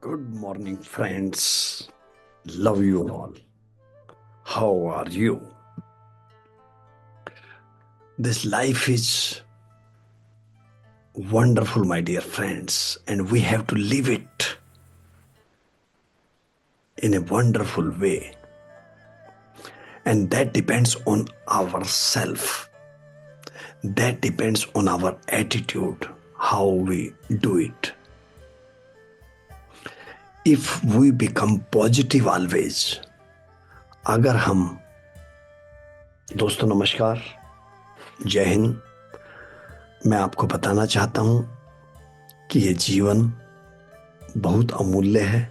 Good morning, friends. Love you all. How are you? This life is wonderful, my dear friends, and we have to live it in a wonderful way. And that depends on ourself. That depends on our attitude, how we do it. If we become positive always, अगर हम दोस्तों नमस्कार, जय हिंद। मैं आपको बताना चाहता हूं कि ये जीवन बहुत अमूल्य है।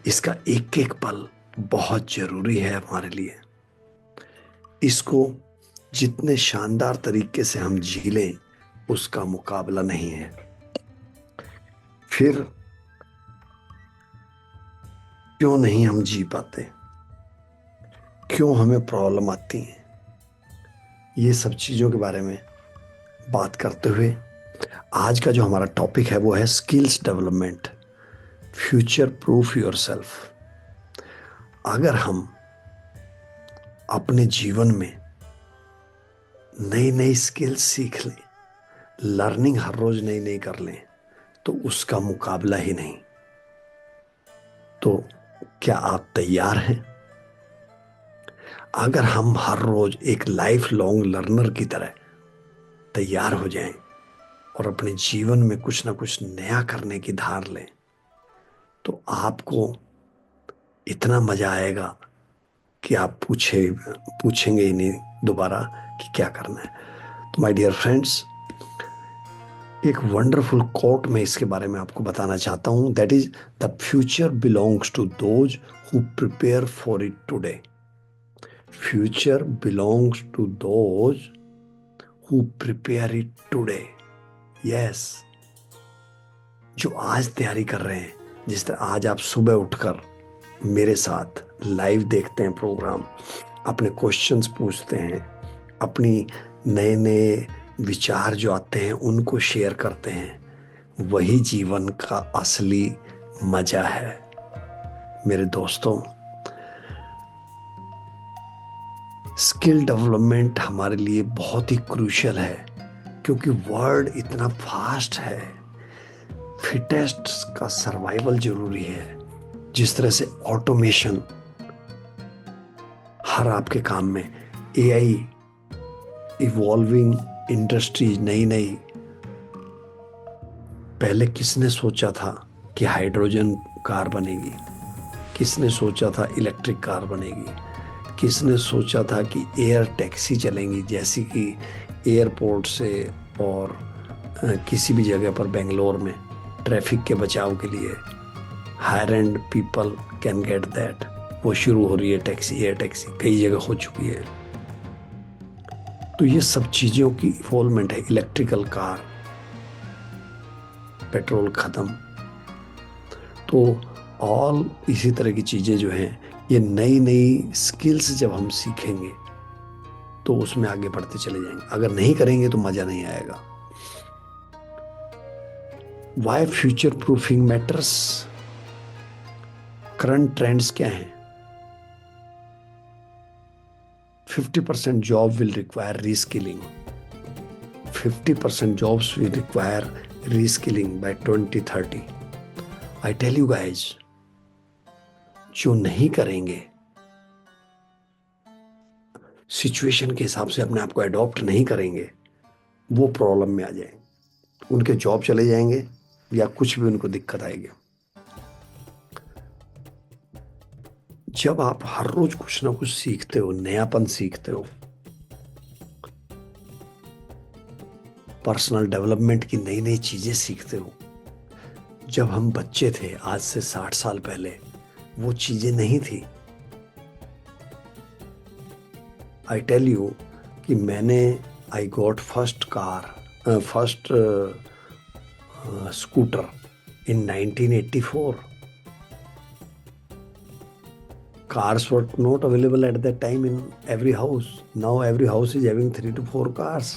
इसका एक एक पल बहुत जरूरी है हमारे लिए। इसको जितने शानदार तरीके से हम जी लें उसका मुकाबला नहीं है। फिर क्यों नहीं हम जी पाते, क्यों हमें प्रॉब्लम आती है, ये सब चीज़ों के बारे में बात करते हुए आज का जो हमारा टॉपिक है वो है skills development, future proof yourself. अगर हम अपने जीवन में नई नई स्किल्स सीख लें, लर्निंग हर रोज नई नई कर लें, तो उसका मुकाबला ही नहीं। तो क्या आप तैयार हैं? अगर हम हर रोज एक लाइफ लॉन्ग लर्नर की तरह तैयार हो जाएं और अपने जीवन में कुछ ना कुछ नया करने की धार लें, तो आपको इतना मजा आएगा कि आप पूछेंगे ही नहीं दोबारा कि क्या करना है। तो माय डियर फ्रेंड्स, एक वंडरफुल कोट में इसके बारे में आपको बताना चाहता हूं। That is the future belongs to those who prepare for it today. Future belongs to those who prepare it today. Yes, जो आज तैयारी कर रहे हैं, जिस तरह आज आप सुबह उठकर मेरे साथ लाइव देखते हैं प्रोग्राम, अपने क्वेश्चंस पूछते हैं, अपनी नए नए विचार जो आते हैं उनको शेयर करते हैं, वही जीवन का असली मजा है मेरे दोस्तों। स्किल डेवलपमेंट हमारे लिए बहुत ही क्रूशियल है, क्योंकि वर्ल्ड इतना फास्ट है। फिटेस्ट का सर्वाइवल जरूरी है। जिस तरह से ऑटोमेशन हर आपके काम में, एआई, इवॉल्विंग इंडस्ट्रीज नई नई। पहले किसने सोचा था कि हाइड्रोजन कार बनेगी? किसने सोचा था इलेक्ट्रिक कार बनेगी? किसने सोचा था कि एयर टैक्सी चलेंगी, जैसी कि एयरपोर्ट से और किसी भी जगह पर बेंगलोर में ट्रैफिक के बचाव के लिए hire and people can get that. वो शुरू हो रही है टैक्सी, एयर टैक्सी कई जगह हो चुकी है। तो ये सब चीज़ों की इवॉल्वमेंट है। इलेक्ट्रिकल कार, पेट्रोल खत्म, तो ऑल इसी तरह की चीज़ें जो हैं, ये नई नई स्किल्स जब हम सीखेंगे तो उसमें आगे बढ़ते चले जाएंगे। अगर नहीं करेंगे तो मज़ा नहीं आएगा। Why future proofing matters? Current trends क्या हैं? 50% job will require reskilling. 50% jobs will require reskilling by 2030. I tell you guys, जो नहीं करेंगे, सिचुएशन के हिसाब से अपने आप को अडॉप्ट नहीं करेंगे, वो प्रॉब्लम में आ जाएंगे। उनके जॉब चले जाएंगे या कुछ भी उनको दिक्कत आएगी। जब आप हर रोज कुछ ना कुछ सीखते हो, नयापन सीखते हो, पर्सनल डेवलपमेंट की नई नई चीजें सीखते हो। जब हम बच्चे थे, आज से 60 साल पहले, वो चीजें नहीं थी। आई टेल यू कि मैंने I got first scooter in 1984. Cars were not available at that time in every house. Now every house is having 3 to 4 cars.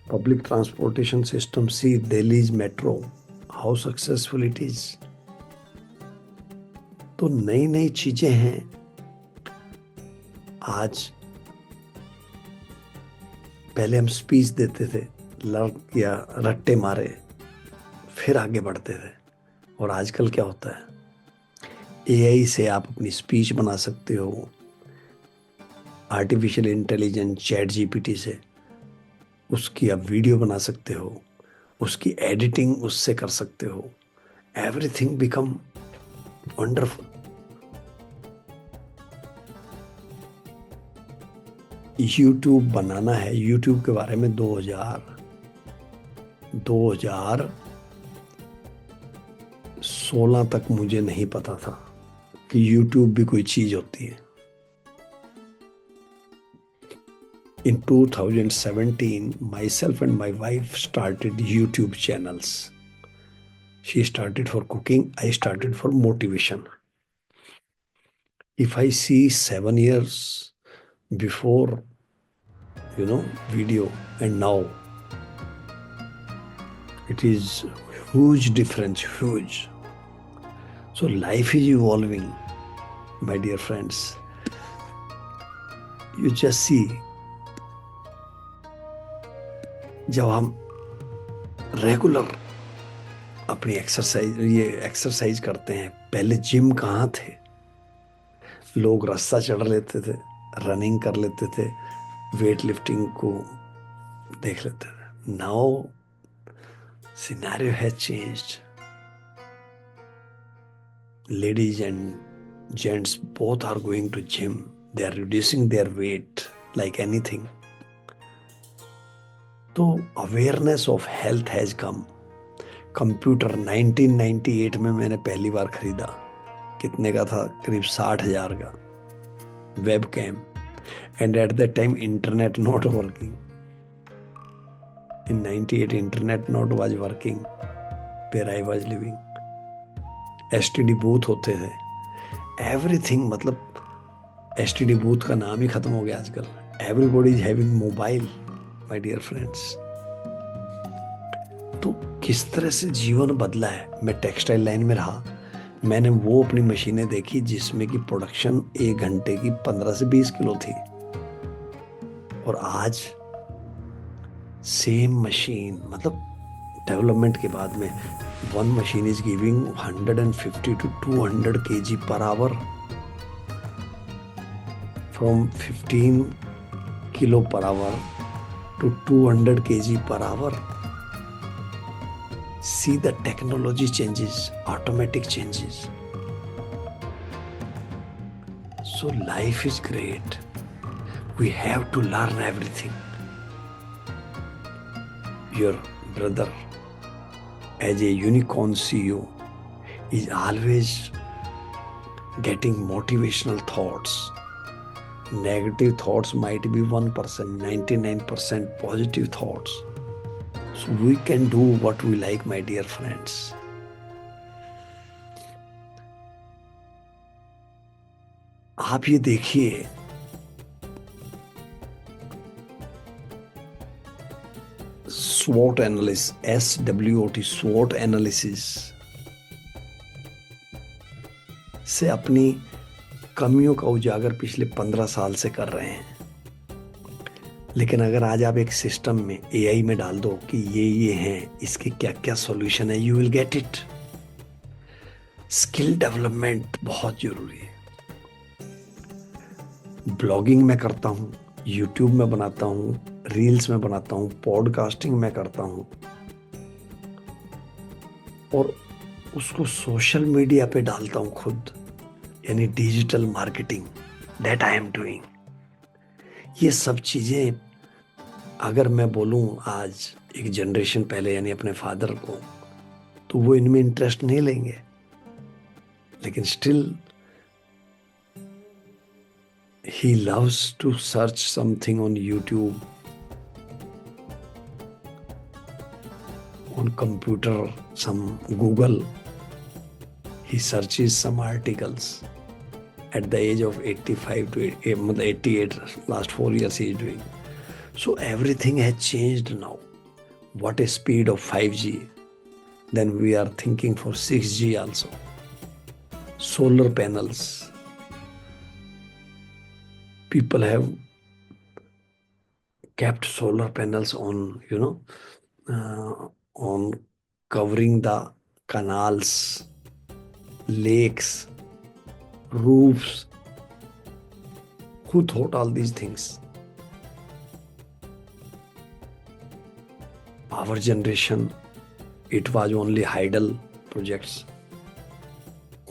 Public transportation system, see Delhi's metro, how successful it is. तो नई नई चीजें हैं। आज पहले हम speech देते थे, लर्न या रट्टे मारे, फिर आगे बढ़ते थे। और आजकल क्या होता है, एआई से आप अपनी स्पीच बना सकते हो, आर्टिफिशियल इंटेलिजेंस चैट जीपीटी से उसकी आप वीडियो बना सकते हो, उसकी एडिटिंग उससे कर सकते हो। Everything become wonderful. यूट्यूब बनाना है, यूट्यूब के बारे में 2016 तक मुझे नहीं पता था कि यूट्यूब भी कोई चीज होती है। In 2017, myself and my wife started YouTube channels. She started for cooking, I started for motivation. If I see 7 years before, video and now, it is huge difference, huge. So life is evolving, my dear friends. You just see, जब हम regular अपनी exercise करते हैं, पहले gym कहाँ थे, लोग रास्ता चढ़ लेते थे, रनिंग कर लेते थे, वेट लिफ्टिंग को देख लेते थे। Now scenario has changed. Ladies and gents both are going to gym. They are reducing their weight like anything. तो awareness of health has come. Computer 1998 में मैंने पहली बार खरीदा। कितने का था? करीब 60,000 का। Webcam. And at that time internet not working. In 98 internet not was working where I was living. STD booth होते थे, एवरीथिंग, मतलब एसटीडी बूथ का नाम ही खत्म हो गया आजकल। Everybody is having mobile, my dear friends. तो किस तरह से जीवन बदला है। मैं टेक्सटाइल लाइन में रहा, मैंने वो अपनी मशीनें देखी जिसमें कि प्रोडक्शन 1 घंटे की 15 से 20 किलो थी, और आज सेम मशीन, मतलब डेवलपमेंट के बाद में one machine is giving 150 to 200 kg per hour, from 15 kilo per hour to 200 kg per hour. See the technology changes, automatic changes. So life is great. We have to learn everything. Your brother, as a unicorn CEO, is always getting motivational thoughts. Negative thoughts might be 1%, 99% positive thoughts. So we can do what we like, my dear friends. आप ये देखिए, SWOT analysis, SWOT, SWOT analysis से अपनी कमियों का उजागर पिछले 15 साल से कर रहे हैं। लेकिन अगर आज आप एक सिस्टम में, एआई में डाल दो कि ये हैं, इसके क्या क्या सॉल्यूशन है, you will get it. Skill development बहुत जरूरी है। ब्लॉगिंग में करता हूँ, यूट्यूब में बनाता हूँ, रील्स में बनाता हूँ, पॉडकास्टिंग में करता हूँ, और उसको सोशल मीडिया पे डालता हूँ खुद, यानी digital marketing, that I am doing. ये सब चीजें अगर मैं बोलूँ आज एक जनरेशन पहले, यानी अपने फादर को, तो वो इनमें इंटरेस्ट नहीं लेंगे, लेकिन still he loves to search something on YouTube, on computer, some Google. He searches some articles. At the age of 85 to 88, last 4 years he is doing. So everything has changed now. What a speed of 5G. Then we are thinking for 6G also. Solar panels. People have kept solar panels on, on covering the canals, lakes, roofs. Who thought all these things? Power generation, it was only idle projects.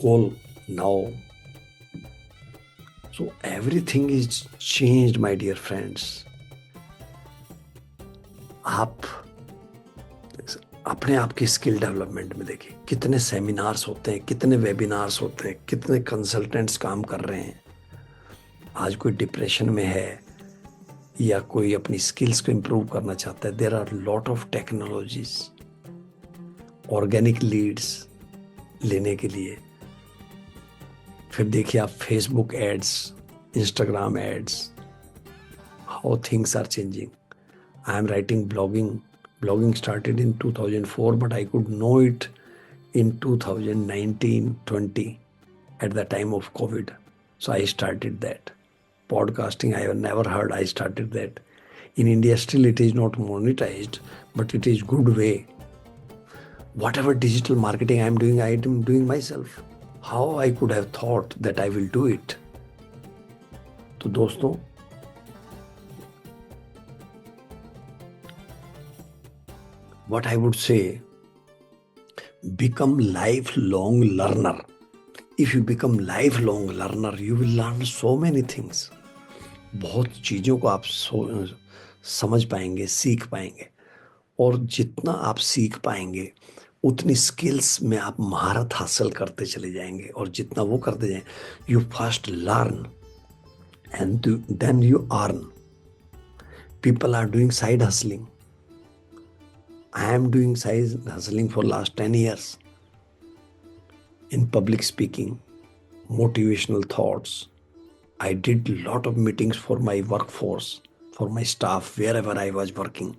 Coal now. So everything is changed, my dear friends. आप अपने आप की skill development में देखिए कितने seminars होते हैं, कितने वेबिनार्स होते हैं, कितने कंसल्टेंट्स काम कर रहे हैं. आज कोई डिप्रेशन में है या कोई अपनी स्किल्स को इम्प्रूव करना चाहता है, there are lot of technologies. Organic leads लेने के लिए फिर देखिए आप Facebook ads, Instagram ads, how things are changing. I am writing blogging. Blogging started in 2004, but I could know it in 2019-20 at the time of COVID. So I started that. Podcasting, I have never heard. I started that. In India, still it is not monetized, but it is good way. Whatever digital marketing I am doing myself. How I could have thought that I will do it? तो दोस्तों, what I would say, become lifelong learner. If you become lifelong learner, you will learn so many things. बहुत चीज़ों को आप समझ पाएंगे, सीख पाएंगे, और जितना आप सीख पाएंगे उतनी स्किल्स में आप महारत हासिल करते चले जाएंगे. और जितना वो करते जाएं, you first learn and then you earn. People are doing side hustling. I am doing side hustling for last 10 years in public speaking, motivational thoughts. I did a lot of meetings for my workforce, for my staff, wherever I was working.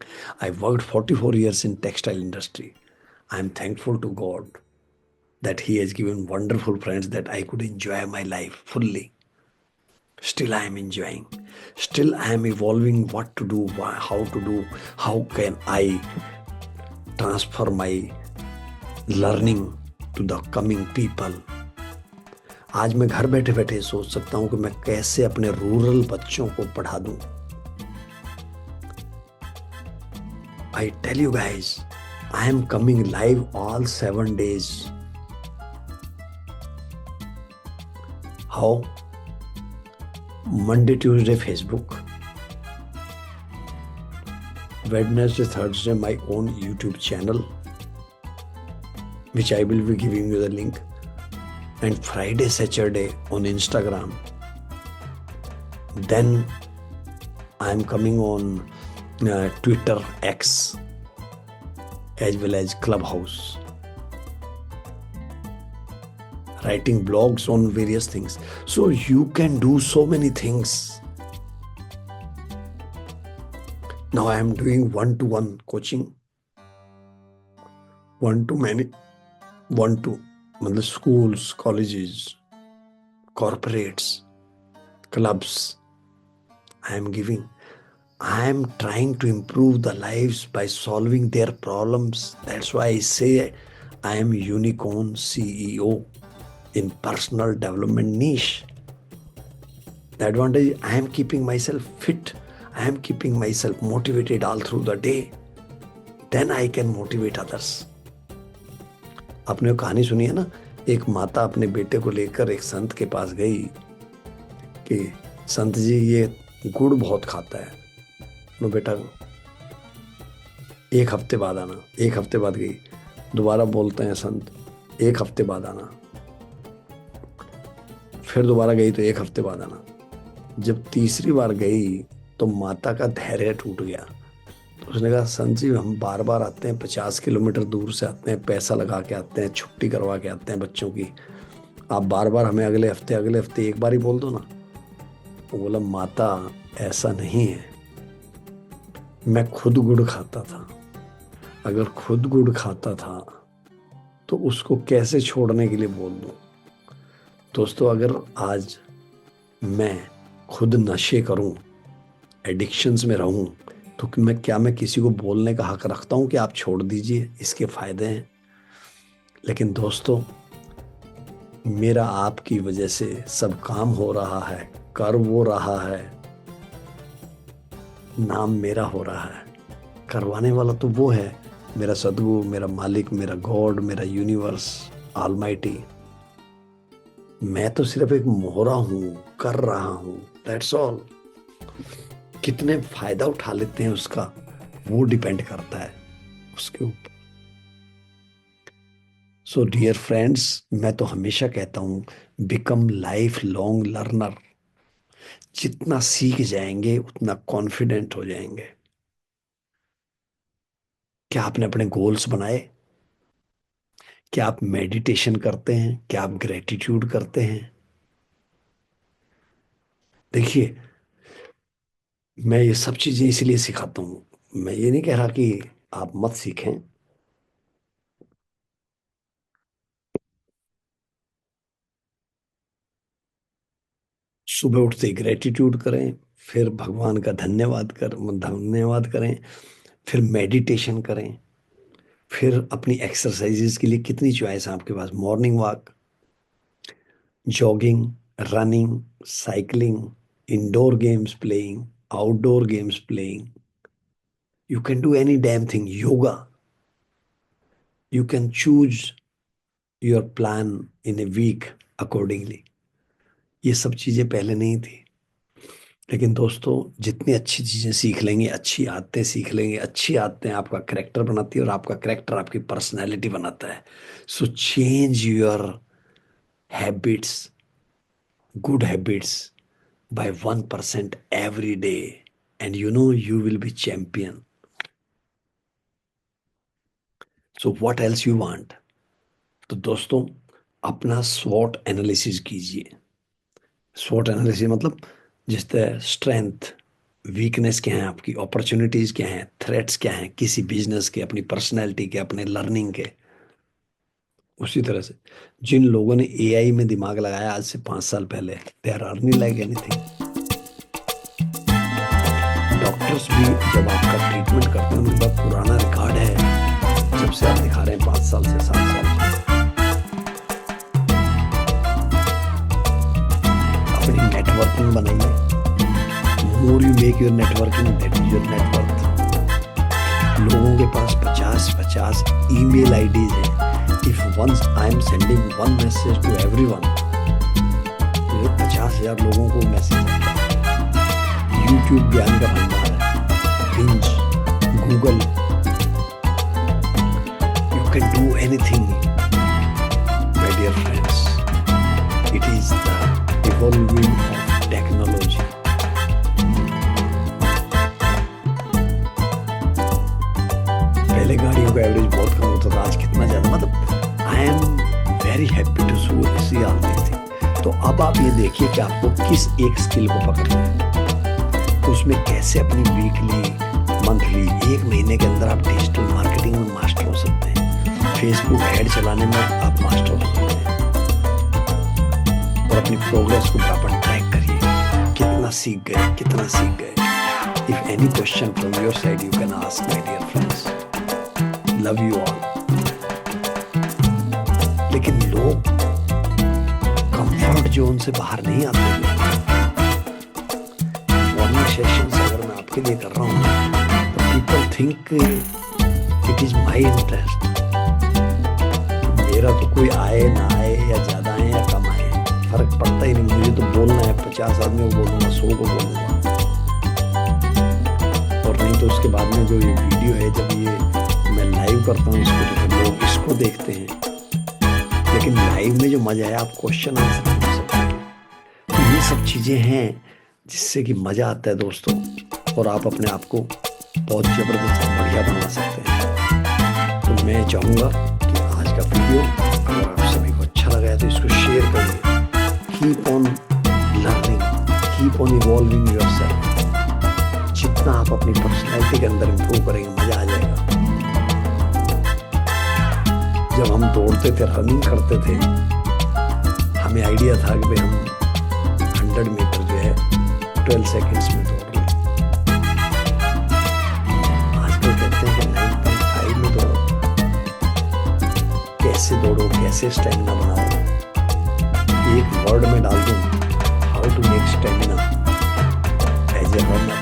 I worked 44 years in textile industry. I am thankful to God that He has given wonderful friends that I could enjoy my life fully. Still I am enjoying. Still I am evolving what to do, how to do, how can I transfer my learning to the coming people. आज मैं घर बैठे बैठे सोच सकता हूं कि मैं कैसे अपने रूरल बच्चों को पढ़ा दूं. I tell you guys, I am coming live all 7 days. How? Monday, Tuesday, Facebook. Wednesday, Thursday, my own YouTube channel, which I will be giving you the link. And Friday, Saturday on Instagram. Then I am coming on Twitter, X, as well as Clubhouse. Writing blogs on various things. So you can do so many things. Now I am doing one-to-one coaching, मतलब schools, colleges, corporates, clubs. I am giving. I am trying to improve the lives by solving their problems. That's why I say I am unicorn CEO in personal development niche. The advantage, I am keeping myself fit. I am keeping myself motivated all through the day. Then I can motivate others. आपने कहानी सुनी है ना, एक माता अपने बेटे को लेकर एक संत के पास गई कि संत जी ये गुड़ बहुत खाता है. नो बेटा, एक हफ्ते बाद आना. एक हफ्ते बाद गई, दोबारा बोलते हैं संत, एक हफ्ते बाद आना. फिर दोबारा गई तो एक हफ्ते बाद आना. जब तीसरी बार गई तो माता का धैर्य टूट गया. तो उसने कहा, संत जी हम बार बार आते हैं, 50 किलोमीटर दूर से आते हैं, पैसा लगा के आते हैं, छुट्टी करवा के आते हैं बच्चों की, आप बार बार हमें अगले हफ्ते एक बार ही बोल दो ना. वो बोला, माता ऐसा नहीं है, मैं खुद गुड़ खाता था. अगर खुद गुड़ खाता था तो उसको कैसे छोड़ने के लिए बोल दूं। दोस्तों, अगर आज मैं खुद नशे करूं, एडिक्शंस में रहूं, तो मैं किसी को बोलने का हक रखता हूं कि आप छोड़ दीजिए, इसके फायदे हैं। लेकिन दोस्तों, मेरा आपकी वजह से सब काम हो रहा है, कर वो रहा है, नाम मेरा हो रहा है। करवाने वाला तो वो है, मेरा सद्गुरु, मेरा मालिक, मेरा गॉड, मेरा यूनिवर्स, ऑलमाइटी। मैं तो सिर्फ एक मोहरा हूं, कर रहा हूं, दैट्स ऑल। कितने फायदा उठा लेते हैं उसका, वो डिपेंड करता है उसके ऊपर। सो डियर फ्रेंड्स, मैं तो हमेशा कहता हूं, बिकम लाइफ लॉन्ग लर्नर। जितना सीख जाएंगे उतना कॉन्फिडेंट हो जाएंगे। क्या आपने अपने गोल्स बनाए? क्या आप मेडिटेशन करते हैं? क्या आप ग्रेटिट्यूड करते हैं? देखिए, मैं ये सब चीजें इसलिए सिखाता हूं। मैं ये नहीं कह रहा कि आप मत सीखें। सुबह उठते ही ग्रेटिट्यूड करें, फिर भगवान का धन्यवाद करें, फिर मेडिटेशन करें, फिर अपनी एक्सरसाइजेस के लिए कितनी चॉइस है आपके पास। Morning walk, jogging, running, cycling, indoor games playing, outdoor games playing. You can do any damn thing. Yoga. You can choose your plan in a week accordingly. ये सब चीजें पहले नहीं थी। लेकिन दोस्तों, जितनी अच्छी चीजें सीख लेंगे, अच्छी आदतें सीख लेंगे, अच्छी आदतें आपका करेक्टर बनाती है और आपका करेक्टर आपकी पर्सनैलिटी बनाता है। So change your habits, good habits by 1% every day, and you will be champion. So what else you want? तो दोस्तों, अपना स्वॉट एनालिसिस कीजिए। स्वॉट एनालिसिस मतलब जिस तरह स्ट्रेंथ, वीकनेस क्या है आपकी, अपॉर्चुनिटीज क्या हैं, थ्रेट्स क्या हैं, किसी बिजनेस के, अपनी पर्सनैलिटी के, अपने लर्निंग के। उसी तरह से जिन लोगों ने एआई में दिमाग लगाया आज से 5 साल पहले, they are earning like anything. Doctors भी जब आपका ट्रीटमेंट करते हैं, उनके पास पुराना रिकॉर्ड है, जब से आप दिखा रहे हैं 5 साल से 7 साल से। अपनी नेटवर्किंग बनाइए। More you make your networking, that is your network. लोगों के पास 50 ईमेल आईडीज हैं। If once I am sending one message to everyone, 50,000 लोगों को मैसेज आता है। यूट्यूब ज्ञान का भंडार है, Bing, Google, you can do anything my dear friends. It is the evolving of technology. पहले गाड़ियों का एवरेज बहुत कम होता था, आज कितना ज्यादा। मतलब I am very happy to see all this thing. तो अब आप ये देखिए कि आपको किस एक स्किल को पकड़ना है, तो उसमें कैसे अपनी वीकली, मंथली, 1 महीने के अंदर आप डिजिटल मार्केटिंग में मास्टर हो सकते हैं। फेसबुक ऐड चलाने में आप मास्टर हो सकते हैं। और अपनी प्रोग्रेस को बराबर ट्रैक करिए, कितना सीख गए। If any question from your side you can ask my dear friends. Love you all. लेकिन लोग कंफर्ट जोन से बाहर नहीं आते। मॉर्निंग सेशंस अगर मैं आपके लिए कर रहा हूँ तो people think it is my interest. मेरा तो कोई आए ना आए, या ज्यादा आए या कम आए, फर्क पड़ता ही नहीं। मुझे तो बोलना है, 50 आदमियों को बोलूंगा, 100 को बोलूंगा। और नहीं तो उसके बाद में जो ये वीडियो है, जब ये मैं लाइव करता हूँ इसको, तो लोग इसको देखते हैं। लेकिन लाइव में जो मजा है, आप क्वेश्चन आंसर कर सकते हैं। तो ये सब चीजें हैं जिससे कि मजा आता है दोस्तों, और आप अपने आप को बहुत जबरदस्त बढ़िया बना सकते हैं। तो मैं चाहूंगा कि आज का वीडियो अगर आप सभी को अच्छा लगा है तो इसको शेयर करिए। Keep on learning, keep on evolving yourself. जितना आप अपनी पर्सनैलिटी के अंदर इंप्रूव करेंगे, मजा आ जाएगा। जब हम दौड़ते थे, रनिंग करते थे, हमें आइडिया था कि भाई हम 100 मीटर जो है 12 सेकंड्स में दौड़ लें। आजकल कहते हैं कि 9.5 में दौड़ो। कैसे दौड़ो, कैसे स्टेमिना बनाओ, एक वर्ड में डाल दूं, how to make stamina as a runner,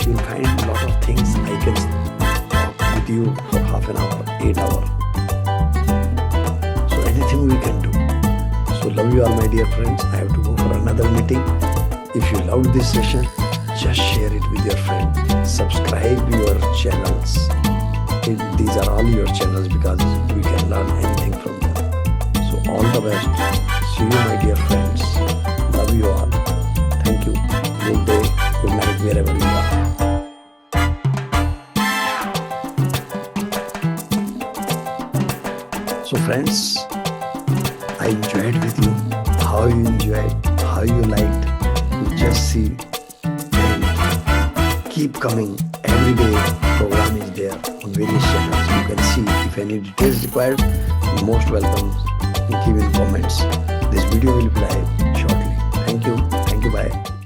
you will find lot of things. I can talk with you for half an hour, 8 hours. So anything we can do. So love you all, my dear friends. I have to go for another meeting. If you loved this session, just share it with your friend. Subscribe your channels. These are all your channels because we can learn anything from them. So all the best. See you, my dear friends. Love you all. Thank you. Good day. Good night, wherever you are. So friends, I enjoyed with you. How you enjoyed, how you liked, you just see and keep coming. Every day program is there on various channels. You can see if any details required, most welcome. Give in comments. This video will be live shortly. Thank you. Bye.